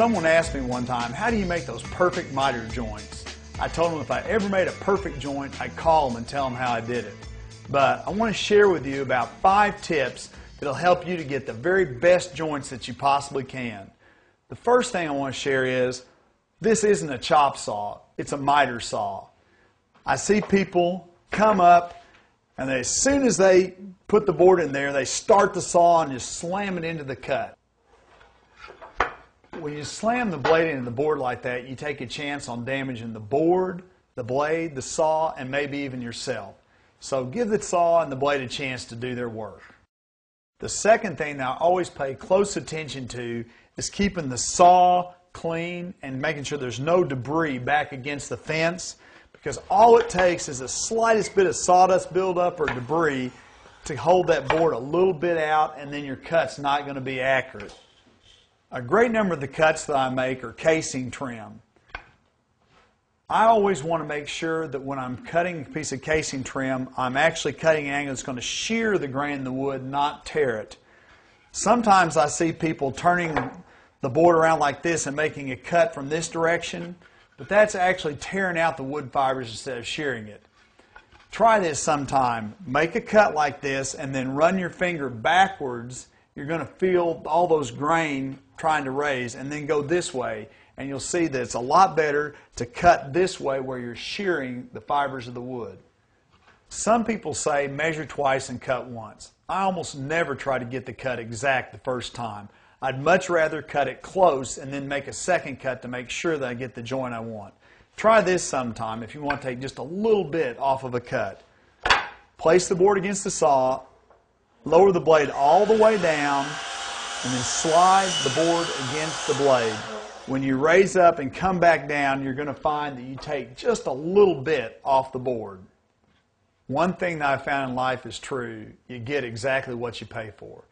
Someone asked me one time, how do you make those perfect miter joints? I told them if I ever made a perfect joint, I'd call them and tell them how I did it. But I want to share with you about 5 tips that'll help you to get the very best joints that you possibly can. The first thing I want to share is, this isn't a chop saw, it's a miter saw. I see people come up and as soon as they put the board in there, they start the saw and just slam it into the cut. When you slam the blade into the board like that, you take a chance on damaging the board, the blade, the saw, and maybe even yourself. So give the saw and the blade a chance to do their work. The second thing that I always pay close attention to is keeping the saw clean and making sure there's no debris back against the fence, because all it takes is the slightest bit of sawdust buildup or debris to hold that board a little bit out, and then your cut's not going to be accurate. A great number of the cuts that I make are casing trim. I always want to make sure that when I'm cutting a piece of casing trim, I'm actually cutting an angle that's going to shear the grain in the wood, not tear it. Sometimes I see people turning the board around like this and making a cut from this direction, but that's actually tearing out the wood fibers instead of shearing it. Try this sometime. Make a cut like this and then run your finger backwards. You're going to feel all those grain trying to raise, and then go this way, and you'll see that it's a lot better to cut this way where you're shearing the fibers of the wood. Some people say measure twice and cut once. I almost never try to get the cut exact the first time. I'd much rather cut it close and then make a second cut to make sure that I get the joint I want. Try this sometime if you want to take just a little bit off of a cut. Place the board against the saw, lower the blade all the way down, and then slide the board against the blade. When you raise up and come back down, you're going to find that you take just a little bit off the board. One thing that I found in life is true: you get exactly what you pay for.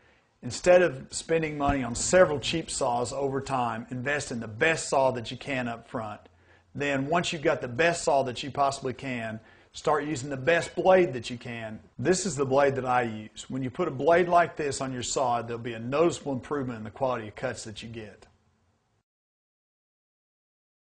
Instead of spending money on several cheap saws over time, invest in the best saw that you can up front. Then once you've got the best saw that you possibly can, start using the best blade that you can. This is the blade that I use. When you put a blade like this on your saw, there'll be a noticeable improvement in the quality of cuts that you get.